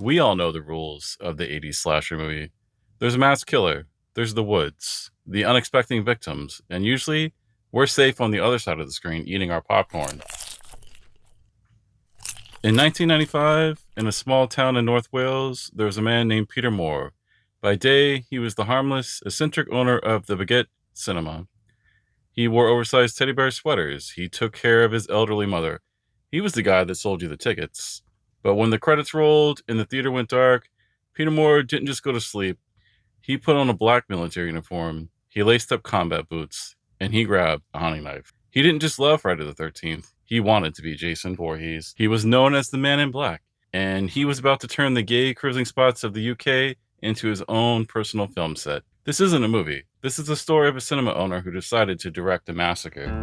We all know the rules of the 80s slasher movie. There's a masked killer, there's the woods, the unexpected victims, and usually we're safe on the other side of the screen eating our popcorn. In 1995, in a small town in North Wales, there was a man named Peter Moore. By day, he was the harmless, eccentric owner of the Baguette Cinema. He wore oversized teddy bear sweaters. He took care of his elderly mother. He was the guy that sold you the tickets. But when the credits rolled and the theater went dark, Peter Moore didn't just go to sleep. He put on a black military uniform. He laced up combat boots, and he grabbed a hunting knife. He didn't just love Friday the 13th. He wanted to be Jason Voorhees. He was known as the Man in Black, and he was about to turn the gay cruising spots of the UK into his own personal film set. This isn't a movie. This is the story of a cinema owner who decided to direct a massacre.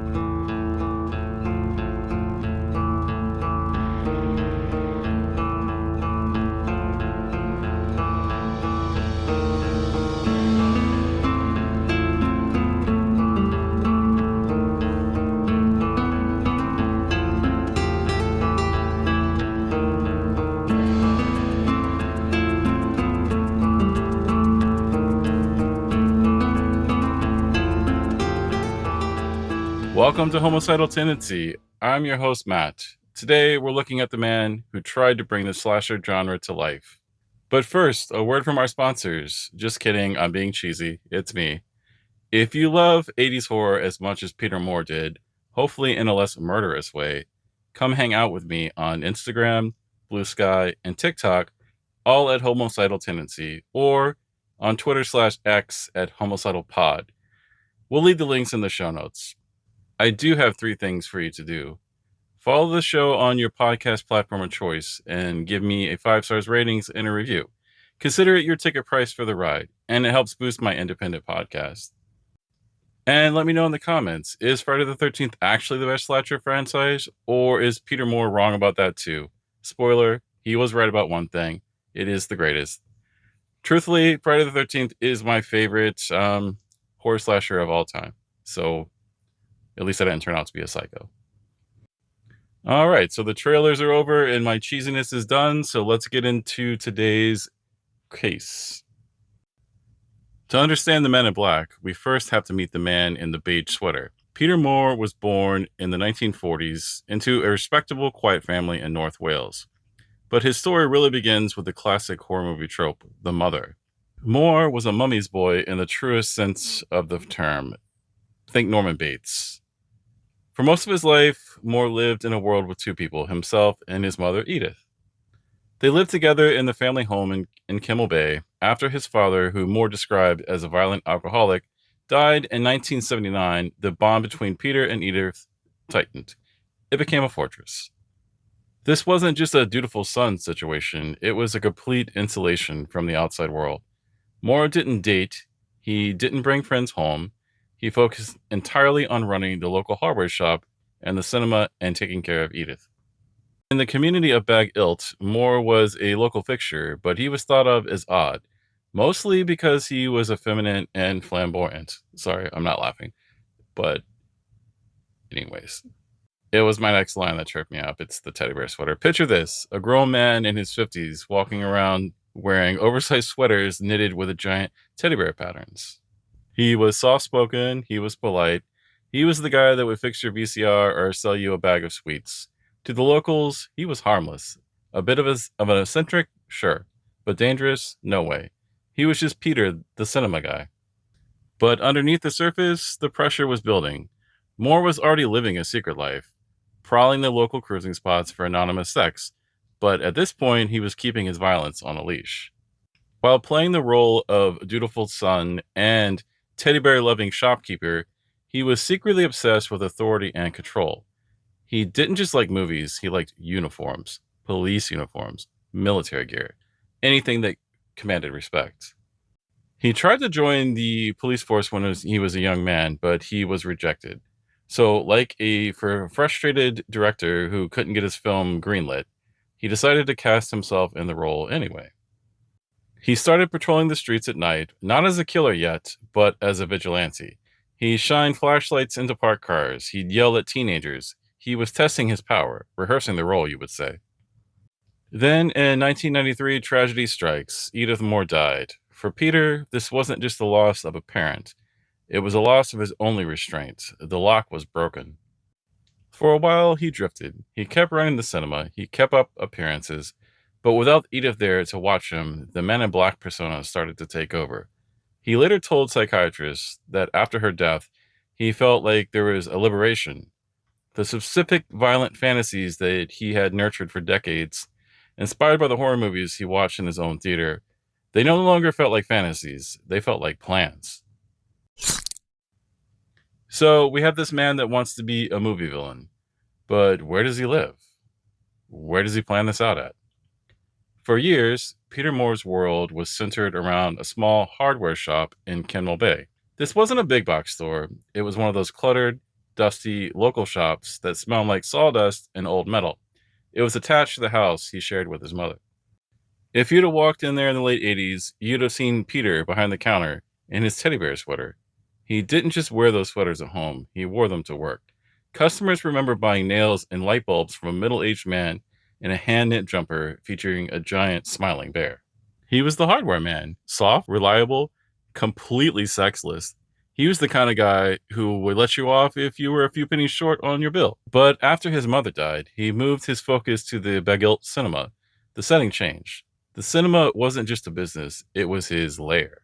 Welcome to Homicidal Tendency. I'm your host, Matt. Today, we're looking at the man who tried to bring the slasher genre to life. But first, a word from our sponsors. Just kidding, I'm being cheesy. It's me. If you love 80s horror as much as Peter Moore did, hopefully in a less murderous way, come hang out with me on Instagram, Blue Sky, and TikTok, all at Homicidal Tendency, or on Twitter/X at Homicidal Pod. We'll leave the links in the show notes. I do have 3 things for you to do. Follow the show on your podcast platform of choice and give me a 5 stars ratings and a review. Consider it your ticket price for the ride, and it helps boost my independent podcast. And let me know in the comments, is Friday the 13th actually the best slasher franchise, or is Peter Moore wrong about that too? Spoiler, he was right about one thing. It is the greatest. Truthfully, Friday the 13th is my favorite horror slasher of all time. So at least I didn't turn out to be a psycho. All right, so the trailers are over and my cheesiness is done. So let's get into today's case. To understand the Men in Black, we first have to meet the man in the beige sweater. Peter Moore was born in the 1940s into a respectable, quiet family in North Wales. But his story really begins with the classic horror movie trope, the mother. Moore was a mummy's boy in the truest sense of the term. Think Norman Bates. For most of his life, Moore lived in a world with 2 people, himself and his mother, Edith. They lived together in the family home in Kimmel Bay after his father, who Moore described as a violent alcoholic, died in 1979. The bond between Peter and Edith tightened. It became a fortress. This wasn't just a dutiful son situation. It was a complete insulation from the outside world. Moore didn't date. He didn't bring friends home. He focused entirely on running the local hardware shop and the cinema and taking care of Edith. In the community of Bag Ilt, Moore was a local fixture, but he was thought of as odd, mostly because he was effeminate and flamboyant. Sorry, I'm not laughing. But anyways, it was my next line that tripped me up. It's the teddy bear sweater. Picture this, a grown man in his 50s walking around wearing oversized sweaters knitted with a giant teddy bear patterns. He was soft-spoken, he was polite, he was the guy that would fix your VCR or sell you a bag of sweets. To the locals, he was harmless. A bit of an eccentric, sure, but dangerous, no way. He was just Peter, the cinema guy. But underneath the surface, the pressure was building. Moore was already living a secret life, prowling the local cruising spots for anonymous sex, but at this point, he was keeping his violence on a leash. While playing the role of dutiful son and teddy bear loving shopkeeper, he was secretly obsessed with authority and control. He didn't just like movies, he liked uniforms, police uniforms, military gear, anything that commanded respect. He tried to join the police force when he was a young man, but he was rejected. So, like a frustrated director who couldn't get his film greenlit, he decided to cast himself in the role anyway. He started patrolling the streets at night, not as a killer yet, but as a vigilante. He shined flashlights into parked cars. He'd yell at teenagers. He was testing his power, rehearsing the role, you would say. Then in 1993, tragedy strikes. Edith Moore died. For Peter, this wasn't just the loss of a parent. It was a loss of his only restraint. The lock was broken. For a while, he drifted. He kept running the cinema. He kept up appearances. But without Edith there to watch him, the Men in Black persona started to take over. He later told psychiatrists that after her death, he felt like there was a liberation. The specific violent fantasies that he had nurtured for decades, inspired by the horror movies he watched in his own theater, they no longer felt like fantasies. They felt like plans. So we have this man that wants to be a movie villain. But where does he live? Where does he plan this out at? For years, Peter Moore's world was centered around a small hardware shop in Kenmore Bay. This wasn't a big box store. It was one of those cluttered, dusty local shops that smelled like sawdust and old metal. It was attached to the house he shared with his mother. If you'd have walked in there in the late 80s, you'd have seen Peter behind the counter in his teddy bear sweater. He didn't just wear those sweaters at home, he wore them to work. Customers remember buying nails and light bulbs from a middle-aged man in a hand-knit jumper featuring a giant smiling bear. He was the hardware man, soft, reliable, completely sexless. He was the kind of guy who would let you off if you were a few pennies short on your bill. But after his mother died, he moved his focus to the Bagilt cinema. The setting changed. The cinema wasn't just a business, it was his lair.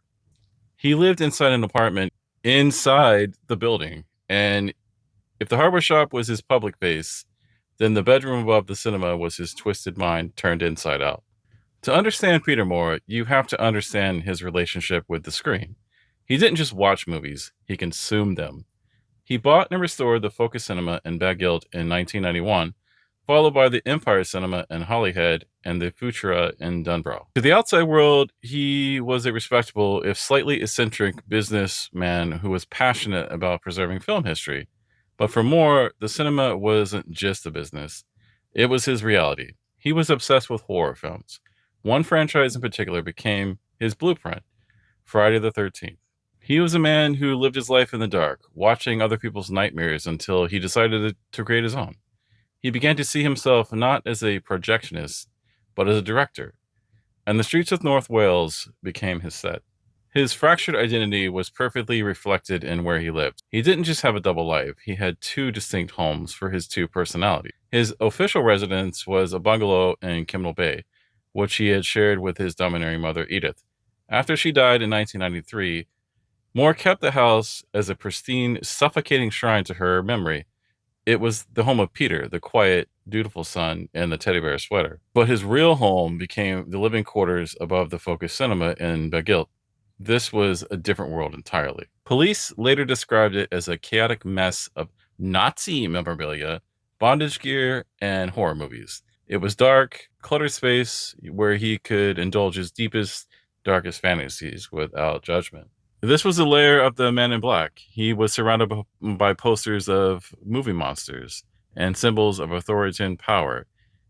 He lived inside an apartment inside the building, and if the hardware shop was his public face, then the bedroom above the cinema was his twisted mind turned inside out. To understand Peter Moore, you have to understand his relationship with the screen. He didn't just watch movies, he consumed them. He bought and restored the Focus Cinema in Bagilt in 1991, followed by the Empire Cinema in Holyhead and the Futura in Dunbrow. To the outside world, he was a respectable, if slightly eccentric, businessman who was passionate about preserving film history. But for Moore, the cinema wasn't just a business. It was his reality. He was obsessed with horror films. One franchise in particular became his blueprint, Friday the 13th. He was a man who lived his life in the dark, watching other people's nightmares until he decided to create his own. He began to see himself not as a projectionist, but as a director, and the streets of North Wales became his set. His fractured identity was perfectly reflected in where he lived. He didn't just have a double life, he had two distinct homes for his two personalities. His official residence was a bungalow in Kenmore Bay, which he had shared with his domineering mother, Edith. After she died in 1993, Moore kept the house as a pristine, suffocating shrine to her memory. It was the home of Peter, the quiet, dutiful son in the teddy bear sweater. But his real home became the living quarters above the Focus Cinema in Bagilt. This was a different world entirely. Police later described it as a chaotic mess of Nazi memorabilia, bondage gear, and horror movies. It was dark, cluttered space where he could indulge his deepest, darkest fantasies without judgment. This was the lair of the Man in Black. He was surrounded by posters of movie monsters and symbols of authoritarian power.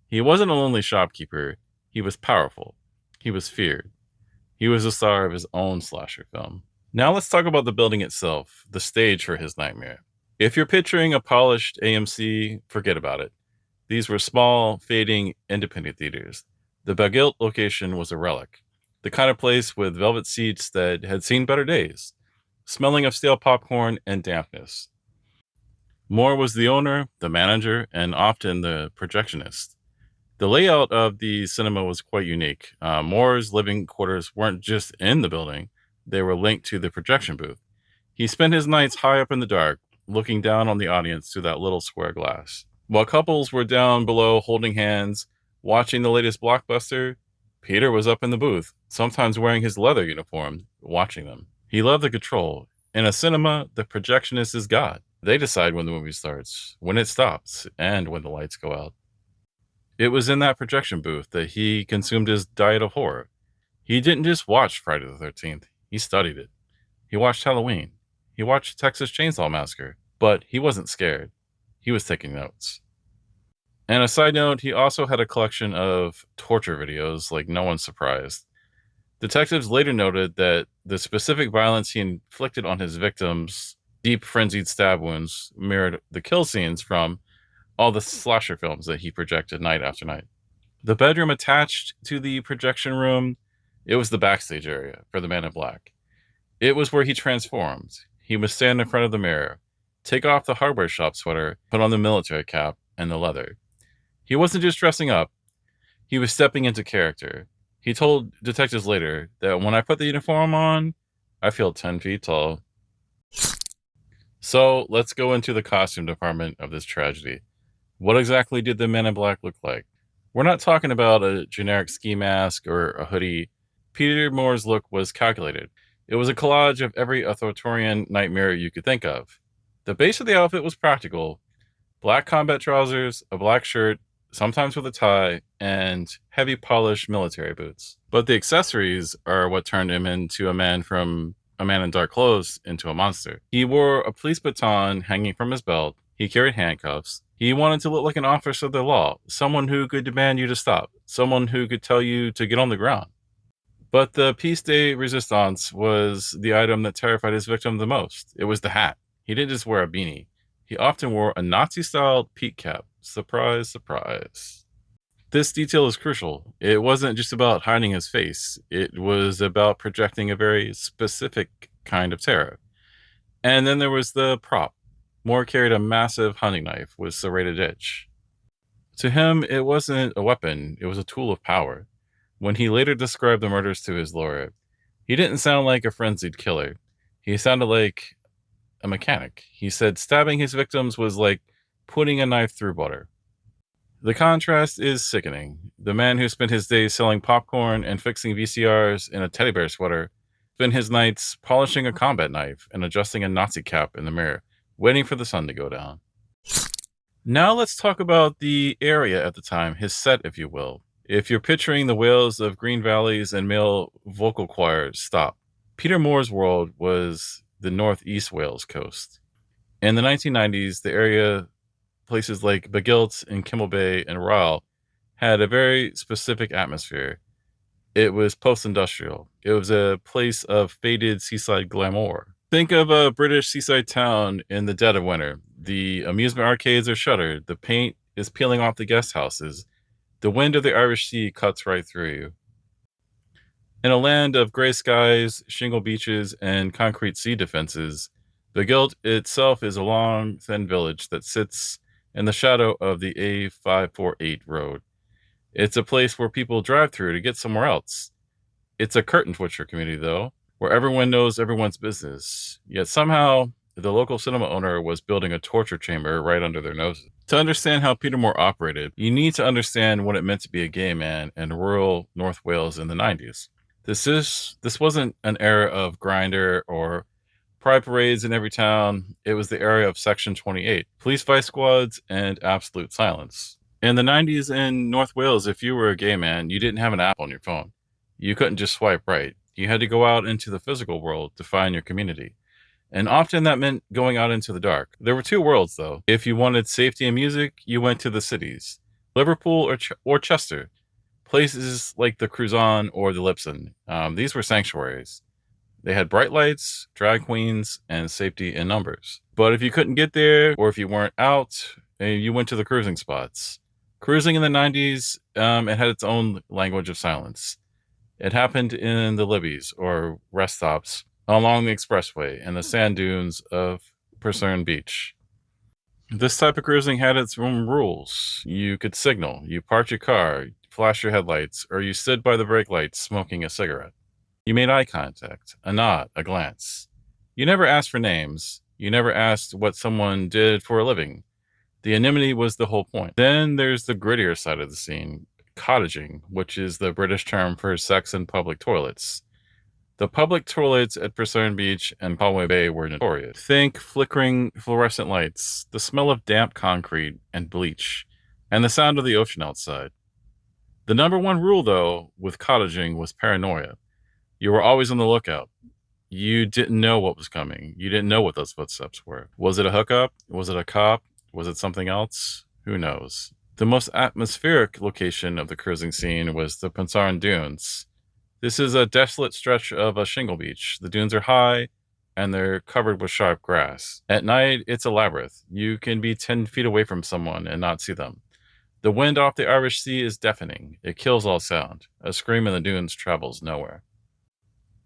He wasn't a lonely shopkeeper. He was powerful. He was feared. He was the star of his own slasher film. Now let's talk about the building itself, the stage for his nightmare. If you're picturing a polished AMC, forget about it. These were small, fading, independent theaters. The Bagilt location was a relic. The kind of place with velvet seats that had seen better days, smelling of stale popcorn and dampness. Moore was the owner, the manager, and often the projectionist. The layout of the cinema was quite unique. Moore's living quarters weren't just in the building, they were linked to the projection booth. He spent his nights high up in the dark, looking down on the audience through that little square glass. While couples were down below holding hands, watching the latest blockbuster, Peter was up in the booth, sometimes wearing his leather uniform, watching them. He loved the control. In a cinema, the projectionist is God. They decide when the movie starts, when it stops, and when the lights go out. It was in that projection booth that he consumed his diet of horror. He didn't just watch Friday the 13th, he studied it. He watched Halloween. He watched Texas Chainsaw Massacre. But he wasn't scared. He was taking notes. And a side note, he also had a collection of torture videos, like no one's surprised. Detectives later noted that the specific violence he inflicted on his victims, deep frenzied stab wounds, mirrored the kill scenes from all the slasher films that he projected night after night. The bedroom attached to the projection room, it was the backstage area for the Man in Black. It was where he transformed. He would stand in front of the mirror, take off the hardware shop sweater, put on the military cap and the leather. He wasn't just dressing up, he was stepping into character. He told detectives later that when I put the uniform on, I feel 10 feet tall. So let's go into the costume department of this tragedy. What exactly did the Men in Black look like? We're not talking about a generic ski mask or a hoodie. Peter Moore's look was calculated. It was a collage of every authoritarian nightmare you could think of. The base of the outfit was practical: black combat trousers, a black shirt, sometimes with a tie, and heavy polished military boots. But the accessories are what turned him into a man in dark clothes into a monster. He wore a police baton hanging from his belt. He carried handcuffs. He wanted to look like an officer of the law, someone who could demand you to stop, someone who could tell you to get on the ground. But the piece de resistance was the item that terrified his victim the most. It was the hat. He didn't just wear a beanie. He often wore a Nazi-style peak cap. Surprise, surprise. This detail is crucial. It wasn't just about hiding his face. It was about projecting a very specific kind of terror. And then there was the prop. Moore carried a massive hunting knife with serrated edge. To him, it wasn't a weapon. It was a tool of power. When he later described the murders to his lawyer, he didn't sound like a frenzied killer. He sounded like a mechanic. He said stabbing his victims was like putting a knife through butter. The contrast is sickening. The man who spent his days selling popcorn and fixing VCRs in a teddy bear sweater spent his nights polishing a combat knife and adjusting a Nazi cap in the mirror, waiting for the sun to go down. Now let's talk about the area at the time, his set, if you will. If you're picturing the wails of green valleys and male vocal choirs, stop. Peter Moore's world was the northeast Wales coast. In the 1990s, the area, places like Bagilt and Kimmel Bay and Ryle, had a very specific atmosphere. It was post-industrial. It was a place of faded seaside glamour. Think of a British seaside town in the dead of winter. The amusement arcades are shuttered. The paint is peeling off the guest houses. The wind of the Irish Sea cuts right through you. In a land of gray skies, shingle beaches, and concrete sea defenses, Bagilt itself is a long, thin village that sits in the shadow of the A548 road. It's a place where people drive through to get somewhere else. It's a curtain twitcher community, though, where everyone knows everyone's business. Yet somehow, the local cinema owner was building a torture chamber right under their noses. To understand how Peter Moore operated, you need to understand what it meant to be a gay man in rural North Wales in the 90s. This wasn't an era of Grindr or pride parades in every town. It was the era of Section 28, police vice squads, and absolute silence. In the 90s in North Wales, if you were a gay man, you didn't have an app on your phone. You couldn't just swipe right. You had to go out into the physical world to find your community. And often that meant going out into the dark. There were two worlds, though. If you wanted safety and music, you went to the cities. Liverpool or Chester. Places like the Cruzon or the Lipson. These were sanctuaries. They had bright lights, drag queens, and safety in numbers. But if you couldn't get there, or if you weren't out, you went to the cruising spots. Cruising in the 90s, it had its own language of silence. It happened in the Libbies, or rest stops, along the expressway and the sand dunes of Purcern Beach. This type of cruising had its own rules. You could signal, you parked your car, flash your headlights, or you stood by the brake lights smoking a cigarette. You made eye contact, a nod, a glance. You never asked for names. You never asked what someone did for a living. The anonymity was the whole point. Then there's the grittier side of the scene, cottaging, which is the British term for sex in public toilets. The public toilets at Purcern Beach and Palmway Bay were notorious. Think flickering fluorescent lights, the smell of damp concrete and bleach, and the sound of the ocean outside. The number one rule, though, with cottaging was paranoia. You were always on the lookout. You didn't know what was coming. You didn't know what those footsteps were. Was it a hookup? Was it a cop? Was it something else? Who knows? The most atmospheric location of the cruising scene was the Purcern Dunes. This is a desolate stretch of a shingle beach. The dunes are high, and they're covered with sharp grass. At night, it's a labyrinth. You can be 10 feet away from someone and not see them. The wind off the Irish Sea is deafening. It kills all sound. A scream in the dunes travels nowhere.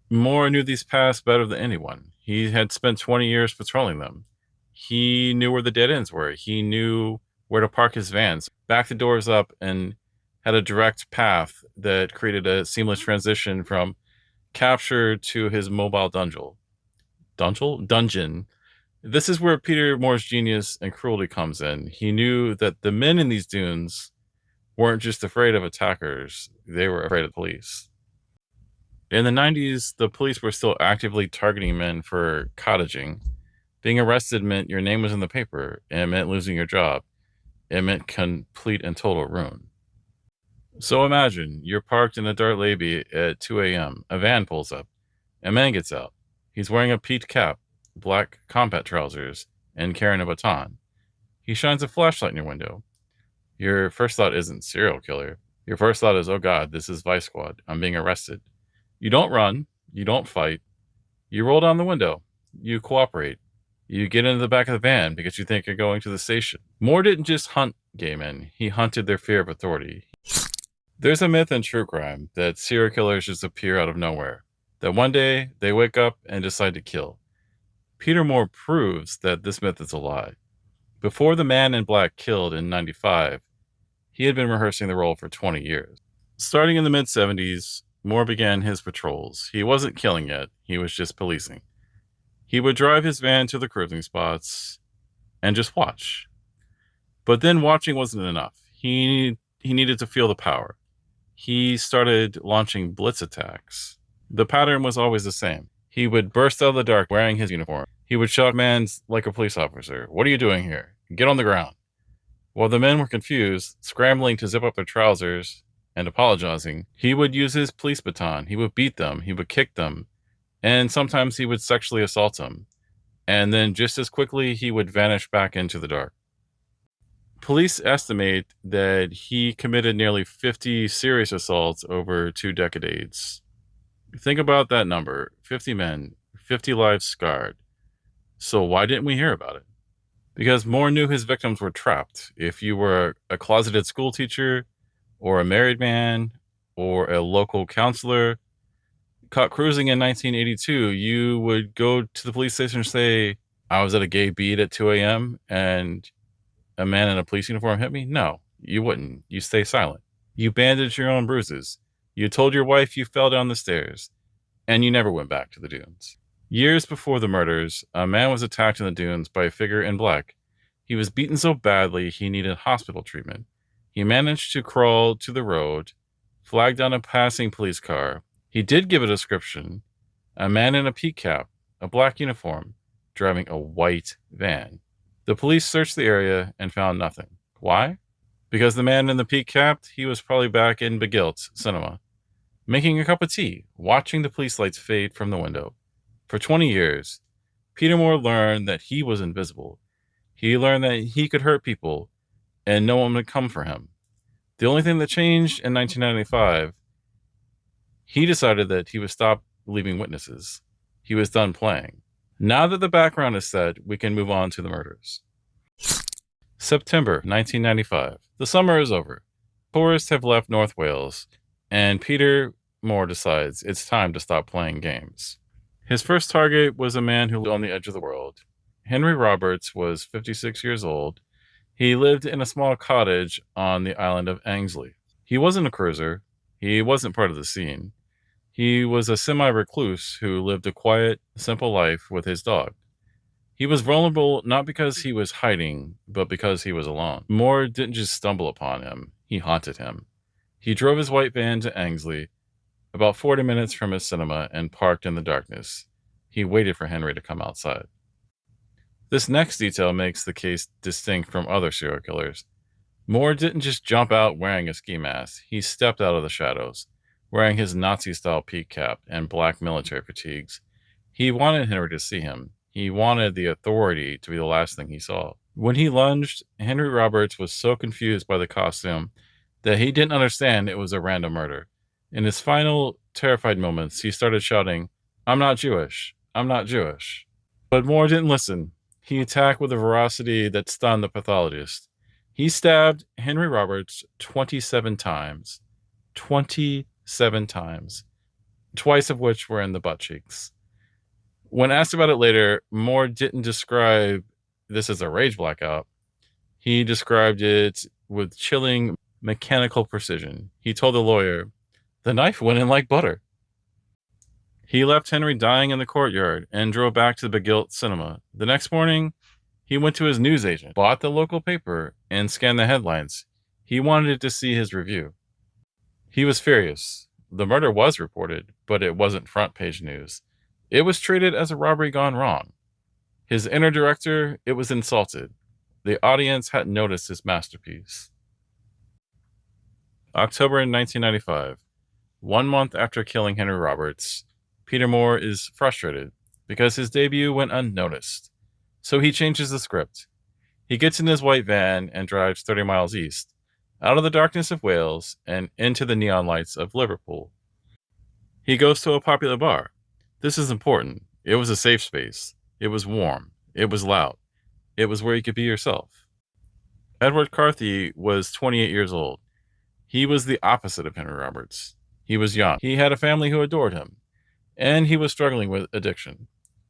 Moore knew these paths better than anyone. He had spent 20 years patrolling them. He knew where the dead ends were. He knew where to park his vans, back the doors up, and had a direct path that created a seamless transition from capture to his mobile dungeon. This is where Peter Moore's genius and cruelty comes in. He knew that the men in these dunes weren't just afraid of attackers, they were afraid of police. In the 90s, the police were still actively targeting men for cottaging. Being arrested meant your name was in the paper. It meant losing your job. It meant complete and total ruin. So imagine you're parked in a dark lobby at 2 a.m. A van pulls up. A man gets out. He's wearing a peaked cap, black combat trousers, and carrying a baton. He shines a flashlight in your window. Your first thought isn't serial killer. Your first thought is, oh God, this is Vice Squad. I'm being arrested. You don't run. You don't fight. You roll down the window. You cooperate. You get into the back of the van because you think you're going to the station. Moore didn't just hunt gay men. He hunted their fear of authority. There's a myth in true crime that serial killers just appear out of nowhere. That one day they wake up and decide to kill. Peter Moore proves that this myth is a lie. Before the man in black killed in 95, he had been rehearsing the role for 20 years. Starting in the mid-70s, Moore began his patrols. He wasn't killing yet. He was just policing. He would drive his van to the cruising spots and just watch. But then watching wasn't enough. He needed to feel the power. He started launching blitz attacks. The pattern was always the same. He would burst out of the dark wearing his uniform. He would shout commands like a police officer. What are you doing here? Get on the ground. While the men were confused, scrambling to zip up their trousers and apologizing, he would use his police baton. He would beat them. He would kick them. And sometimes he would sexually assault them. And then just as quickly, he would vanish back into the dark. Police estimate that he committed nearly 50 serious assaults over 2 decades. Think about that number. 50 men, 50 lives scarred. So why didn't we hear about it? Because Moore knew his victims were trapped. If you were a closeted school teacher, or a married man, or a local counselor, caught cruising in 1982, you would go to the police station and say, I was at a gay beat at 2 a.m. and a man in a police uniform hit me? No, you wouldn't. You stay silent. You bandaged your own bruises. You told your wife you fell down the stairs, and you never went back to the dunes. Years before the murders, a man was attacked in the dunes by a figure in black. He was beaten so badly he needed hospital treatment. He managed to crawl to the road, flagged down a passing police car. He did give a description. A man in a peak cap, a black uniform, driving a white van. The police searched the area and found nothing. Why? Because the man in the peak cap, he was probably back in Beguilt cinema, making a cup of tea, watching the police lights fade from the window. For 20 years, Peter Moore learned that he was invisible. He learned that he could hurt people and no one would come for him. The only thing that changed in 1995, he decided that he would stop leaving witnesses. He was done playing. Now that the background is set, we can move on to the murders. September 1995. The summer is over. Tourists have left North Wales, and Peter Moore decides it's time to stop playing games. His first target was a man who lived on the edge of the world. Henry Roberts was 56 years old. He lived in a small cottage on the island of Anglesey. He wasn't a cruiser. He wasn't part of the scene. He was a semi-recluse who lived a quiet, simple life with his dog. He was vulnerable not because he was hiding, but because he was alone. Moore didn't just stumble upon him. He haunted him. He drove his white van to Anglesey, about 40 minutes from his cinema, and parked in the darkness. He waited for Henry to come outside. This next detail makes the case distinct from other serial killers. Moore didn't just jump out wearing a ski mask. He stepped out of the shadows, wearing his Nazi-style peak cap and black military fatigues. He wanted Henry to see him. He wanted the authority to be the last thing he saw. When he lunged, Henry Roberts was so confused by the costume that he didn't understand it was a random murder. In his final terrified moments, he started shouting, "I'm not Jewish. I'm not Jewish." But Moore didn't listen. He attacked with a ferocity that stunned the pathologist. He stabbed Henry Roberts 27 times. 27 times. Twice of which were in the butt cheeks. When asked about it later, Moore didn't describe this as a rage blackout. He described it with chilling mechanical precision. He told the lawyer, "The knife went in like butter." He left Henry dying in the courtyard and drove back to the Beguilt cinema. The next morning, he went to his newsagent, bought the local paper, and scanned the headlines. He wanted to see his review. He was furious. The murder was reported, but it wasn't front page news. It was treated as a robbery gone wrong. His inner director, it was insulted. The audience hadn't noticed his masterpiece. October 1995. 1 month after killing Henry Roberts, Peter Moore is frustrated because his debut went unnoticed. So he changes the script. He gets in his white van and drives 30 miles east, out of the darkness of Wales and into the neon lights of Liverpool. He goes to a popular bar. This is important. It was a safe space. It was warm. It was loud. It was where you could be yourself. Edward Carthy was 28 years old. He was the opposite of Henry Roberts. He was young. He had a family who adored him, and he was struggling with addiction.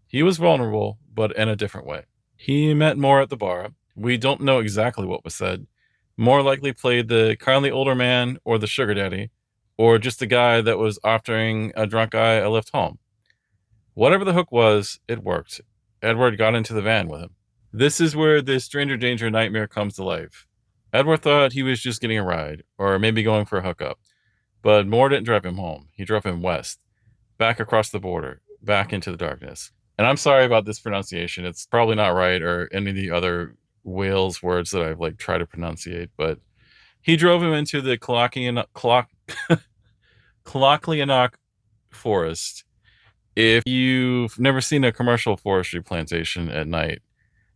He was vulnerable, but in a different way. He met Moore at the bar. We don't know exactly what was said. Moore likely played the kindly older man or the sugar daddy, or just the guy that was offering a drunk guy a lift home. Whatever the hook was, it worked. Edward got into the van with him. This is where the stranger danger nightmare comes to life. Edward thought he was just getting a ride, or maybe going for a hookup. But Moore didn't drive him home. He drove him west, back across the border, back into the darkness. And I'm sorry about this pronunciation. It's probably not right, or any of the other Wales words that I've tried to pronunciate, but he drove him into the Clockleanock forest. If you've never seen a commercial forestry plantation at night,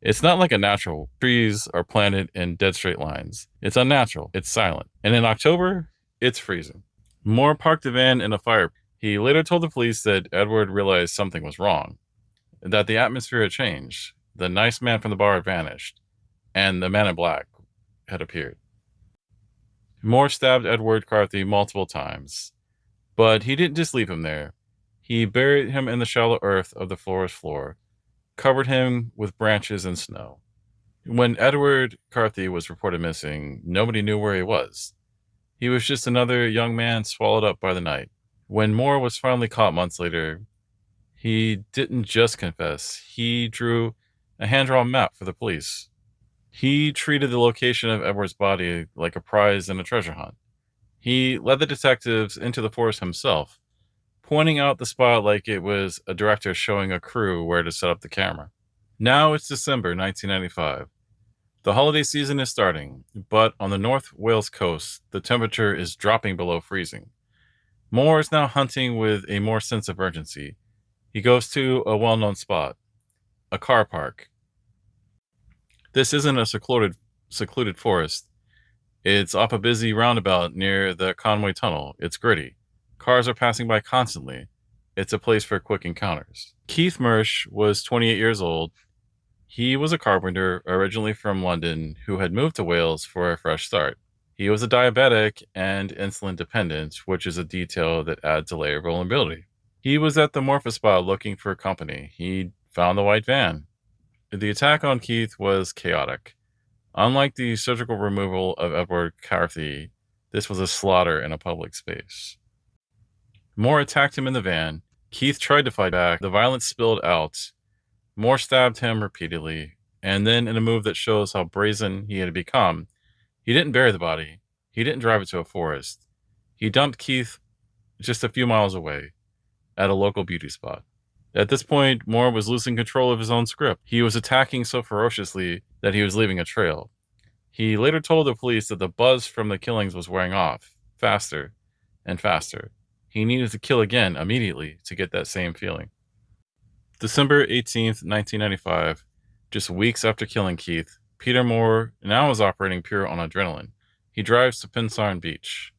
it's not like a natural. Trees are planted in dead straight lines. It's unnatural. It's silent. And in October, it's freezing. Moore parked the van in a fire. He later told the police that Edward realized something was wrong, that the atmosphere had changed. The nice man from the bar had vanished, and the man in black had appeared. Moore stabbed Edward Carthy multiple times, but he didn't just leave him there. He buried him in the shallow earth of the forest floor, covered him with branches and snow. When Edward Carthy was reported missing, nobody knew where he was. He was just another young man swallowed up by the night. When Moore was finally caught months later, he didn't just confess. He drew a hand-drawn map for the police. He treated the location of Edward's body like a prize in a treasure hunt. He led the detectives into the forest himself, pointing out the spot like it was a director showing a crew where to set up the camera. Now it's December 1995. The holiday season is starting, but on the North Wales coast, the temperature is dropping below freezing. Moore is now hunting with a more sense of urgency. He goes to a well-known spot, a car park. This isn't a secluded forest. It's off a busy roundabout near the Conway Tunnel. It's gritty. Cars are passing by constantly. It's a place for quick encounters. Keith Mersch was 28 years old. He was a carpenter originally from London who had moved to Wales for a fresh start. He was a diabetic and insulin dependent, which is a detail that adds a layer of vulnerability. He was at the Morpha Spa looking for company. He found the white van. The attack on Keith was chaotic. Unlike the surgical removal of Edward Carthy, this was a slaughter in a public space. Moore attacked him in the van. Keith tried to fight back. The violence spilled out. Moore stabbed him repeatedly, and then in a move that shows how brazen he had become, he didn't bury the body. He didn't drive it to a forest. He dumped Keith just a few miles away at a local beauty spot. At this point, Moore was losing control of his own script. He was attacking so ferociously that he was leaving a trail. He later told the police that the buzz from the killings was wearing off, faster and faster. He needed to kill again immediately to get that same feeling. December 18th, 1995, just weeks after killing Keith, Peter Moore now is operating pure on adrenaline. He drives to Pinsarn Beach.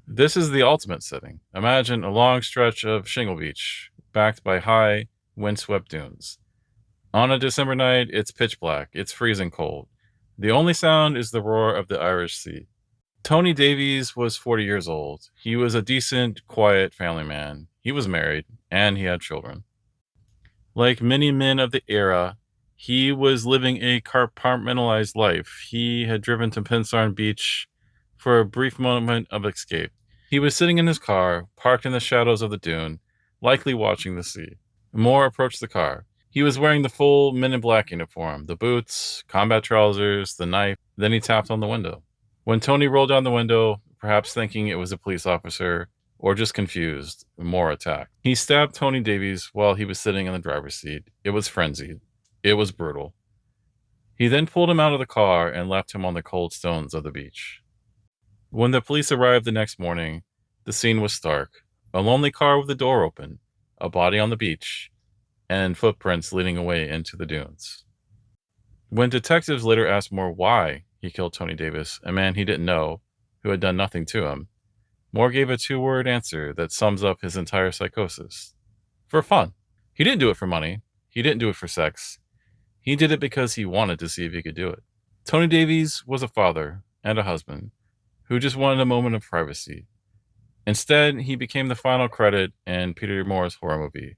This is the ultimate setting. Imagine a long stretch of shingle beach, backed by high, windswept dunes. On a December night, it's pitch black. It's freezing cold. The only sound is the roar of the Irish Sea. Tony Davies was 40 years old. He was a decent, quiet family man. He was married, and he had children. Like many men of the era, he was living a compartmentalized life. He had driven to Pensarn Beach for a brief moment of escape. He was sitting in his car, parked in the shadows of the dune, likely watching the sea. Moore approached the car. He was wearing the full Men in Black uniform, the boots, combat trousers, the knife. Then he tapped on the window. When Tony rolled down the window, perhaps thinking it was a police officer or just confused, Moore attacked. He stabbed Tony Davies while he was sitting in the driver's seat. It was frenzied. It was brutal. He then pulled him out of the car and left him on the cold stones of the beach. When the police arrived the next morning, the scene was stark. A lonely car with the door open, a body on the beach, and footprints leading away into the dunes. When detectives later asked Moore why he killed Tony Davis, a man he didn't know, who had done nothing to him, Moore gave a two-word answer that sums up his entire psychosis. For fun. He didn't do it for money. He didn't do it for sex. He did it because he wanted to see if he could do it. Tony Davies was a father and a husband who just wanted a moment of privacy. Instead, he became the final credit in Peter Moore's horror movie.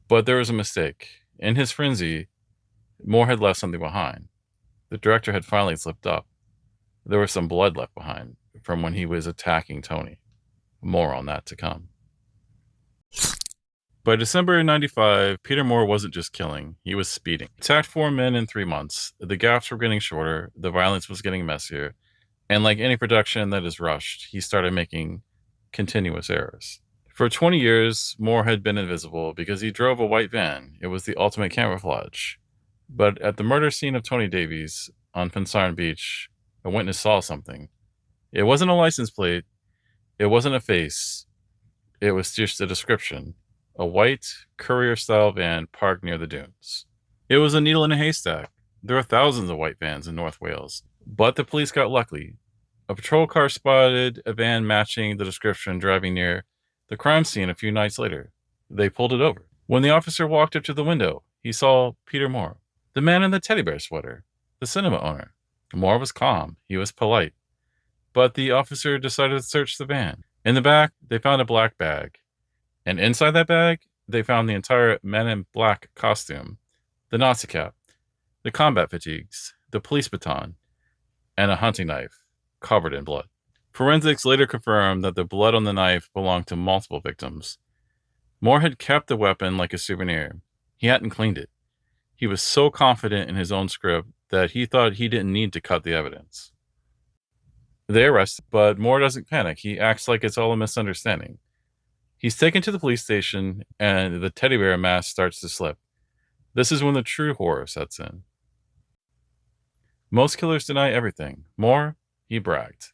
But there was a mistake. In his frenzy, Moore had left something behind. The director had finally slipped up. There was some blood left behind from when he was attacking Tony. More on that to come. By December of 95, Peter Moore wasn't just killing, he was speeding. He attacked 4 men in 3 months. The gaps were getting shorter, the violence was getting messier, and like any production that is rushed, he started making continuous errors. For 20 years, Moore had been invisible because he drove a white van. It was the ultimate camouflage. But at the murder scene of Tony Davies on Pensarn Beach, a witness saw something. It wasn't a license plate. It wasn't a face. It was just a description. A white, courier-style van parked near the dunes. It was a needle in a haystack. There are thousands of white vans in North Wales. But the police got lucky. A patrol car spotted a van matching the description driving near the crime scene a few nights later. They pulled it over. When the officer walked up to the window, he saw Peter Moore, the man in the teddy bear sweater, the cinema owner. Moore was calm. He was polite. But the officer decided to search the van. In the back, they found a black bag. And inside that bag, they found the entire Men in Black costume, the Nazi cap, the combat fatigues, the police baton, and a hunting knife covered in blood. Forensics later confirmed that the blood on the knife belonged to multiple victims. Moore had kept the weapon like a souvenir. He hadn't cleaned it. He was so confident in his own script that he thought he didn't need to cut the evidence. They arrest him, but Moore doesn't panic. He acts like it's all a misunderstanding. He's taken to the police station, and the teddy bear mask starts to slip. This is when the true horror sets in. Most killers deny everything. Moore, he bragged.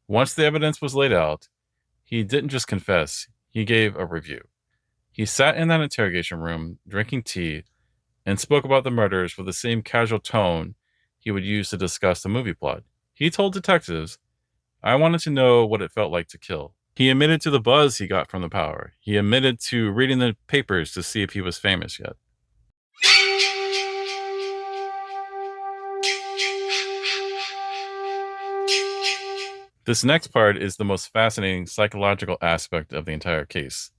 Once the evidence was laid out, he didn't just confess, he gave a review. He sat in that interrogation room, drinking tea, and spoke about the murders with the same casual tone he would use to discuss the movie plot. He told detectives, "I wanted to know what it felt like to kill." He admitted to the buzz he got from the power. He admitted to reading the papers to see if he was famous yet. This next part is the most fascinating psychological aspect of the entire case.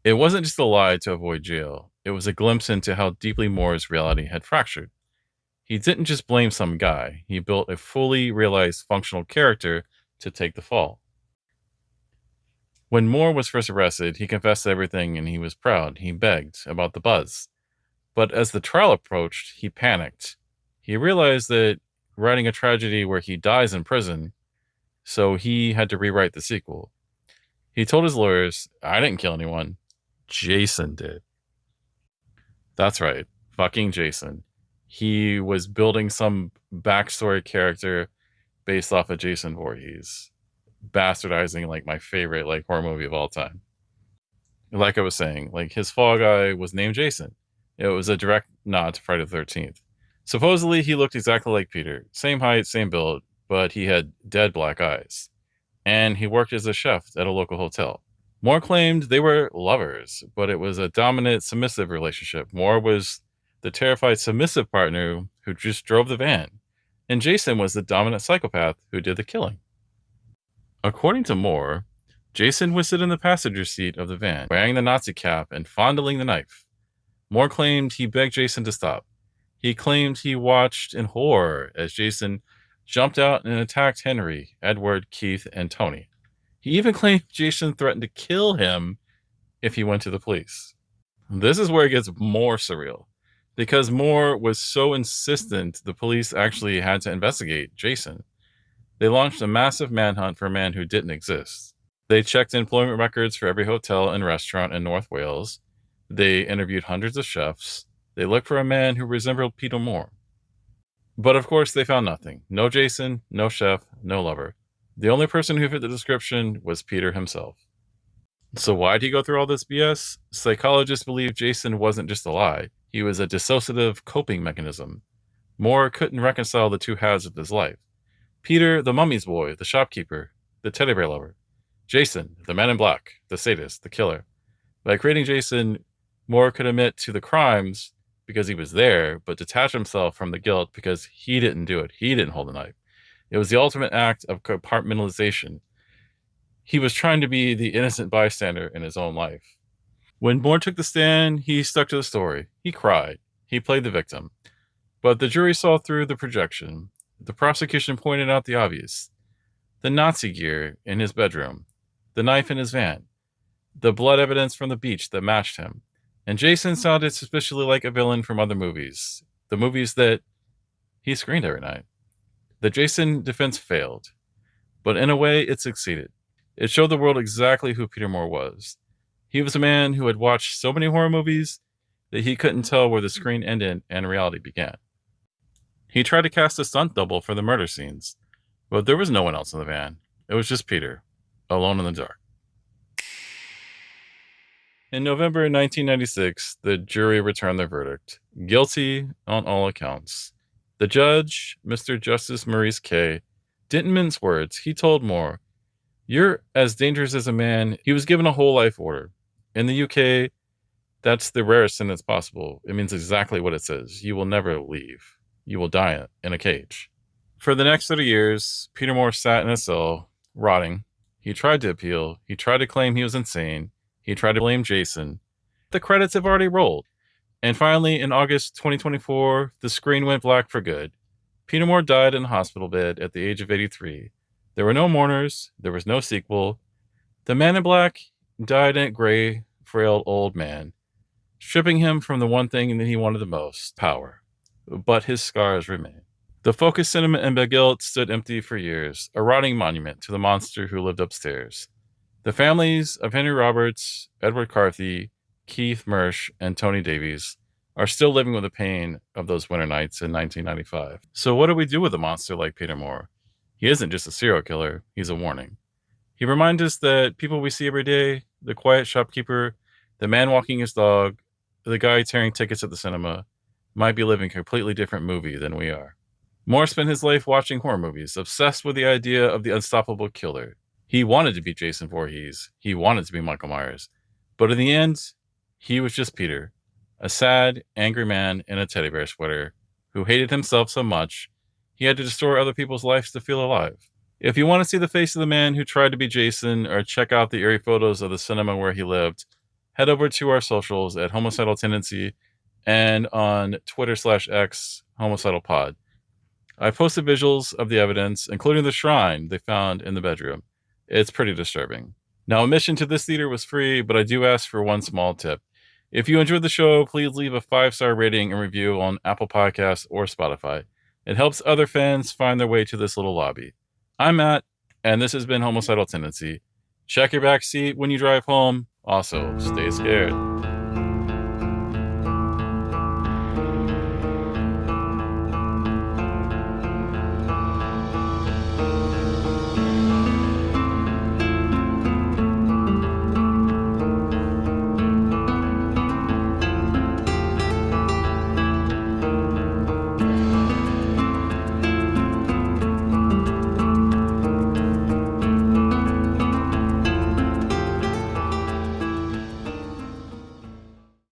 It wasn't just a lie to avoid jail. It was a glimpse into how deeply Moore's reality had fractured. He didn't just blame some guy. He built a fully realized functional character to take the fall. When Moore was first arrested, he confessed to everything and he was proud. He begged about the buzz. But as the trial approached, he panicked. He realized that writing a tragedy where he dies in prison, so he had to rewrite the sequel. He told his lawyers, "I didn't kill anyone. Jason did." That's right. Fucking Jason. He was building some backstory character based off of Jason Voorhees, bastardizing like my favorite like horror movie of all time. Like I was saying, like his fall guy was named Jason. It was a direct nod to Friday the 13th. Supposedly he looked exactly like Peter, same height, same build, but he had dead black eyes. And he worked as a chef at a local hotel. Moore claimed they were lovers, but it was a dominant, submissive relationship. Moore was the terrified, submissive partner who just drove the van. and Jason was the dominant psychopath who did the killing. According to Moore, Jason would sit in the passenger seat of the van, wearing the Nazi cap and fondling the knife. Moore claimed he begged Jason to stop. He claimed he watched in horror as Jason jumped out and attacked Henry, Edward, Keith, and Tony. He even claimed Jason threatened to kill him if he went to the police. This is where it gets more surreal, because Moore was so insistent the police actually had to investigate Jason. They launched a massive manhunt for a man who didn't exist. They checked employment records for every hotel and restaurant in North Wales. They interviewed hundreds of chefs. They looked for a man who resembled Peter Moore. But of course, they found nothing. No Jason, no chef, no lover. The only person who fit the description was Peter himself. So why'd he go through all this BS? Psychologists believe Jason wasn't just a lie. He was a dissociative coping mechanism. Moore couldn't reconcile the two halves of his life. Peter, the mummy's boy, the shopkeeper, the teddy bear lover. Jason, the man in black, the sadist, the killer. By creating Jason, Moore could admit to the crimes because he was there, but detach himself from the guilt because he didn't do it. He didn't hold the knife. It was the ultimate act of compartmentalization. He was trying to be the innocent bystander in his own life. When Moore took the stand, he stuck to the story. He cried. He played the victim. But the jury saw through the projection. The prosecution pointed out the obvious. The Nazi gear in his bedroom. The knife in his van. The blood evidence from the beach that matched him. And Jason sounded suspiciously like a villain from other movies. The movies that he screened every night. The Jason defense failed. But in a way, it succeeded. It showed the world exactly who Peter Moore was. He was a man who had watched so many horror movies that he couldn't tell where the screen ended and reality began. He tried to cast a stunt double for the murder scenes, but there was no one else in the van. It was just Peter, alone in the dark. In November 1996, the jury returned their verdict, guilty on all accounts. The judge, Mr. Justice Maurice Kay, didn't mince words. He told Moore, "You're as dangerous as a man." He was given a whole life order. In the UK, that's the rarest sentence possible. It means exactly what it says. You will never leave. You will die in a cage. For the next 30 years, Peter Moore sat in a cell, rotting. He tried to appeal. He tried to claim he was insane. He tried to blame Jason. The credits have already rolled. And finally, in August 2024, the screen went black for good. Peter Moore died in a hospital bed at the age of 83. There were no mourners. There was no sequel. The man in black died a gray, frail old man, stripping him from the one thing that he wanted the most, power. But his scars remain. The Focus Cinema in Beguilt stood empty for years, a rotting monument to the monster who lived upstairs. The families of Henry Roberts, Edward Carthy, Keith Mersch, and Tony Davies are still living with the pain of those winter nights in 1995. So what do we do with a monster like Peter Moore? He isn't just a serial killer, he's a warning. He reminds us that people we see every day, the quiet shopkeeper, the man walking his dog, the guy tearing tickets at the cinema, might be living a completely different movie than we are. Moore spent his life watching horror movies, obsessed with the idea of the unstoppable killer. He wanted to be Jason Voorhees. He wanted to be Michael Myers. But in the end, he was just Peter, a sad, angry man in a teddy bear sweater who hated himself so much he had to destroy other people's lives to feel alive. If you want to see the face of the man who tried to be Jason or check out the eerie photos of the cinema where he lived, head over to our socials at Homicidal Tendency and on Twitter/X, Homicidal Pod. I posted visuals of the evidence, including the shrine they found in the bedroom. It's pretty disturbing. Now, admission to this theater was free, but I do ask for one small tip. If you enjoyed the show, please leave a 5-star rating and review on Apple Podcasts or Spotify. It helps other fans find their way to this little lobby. I'm Matt, and this has been Homicidal Tendency. Check your back seat when you drive home. Also, stay scared.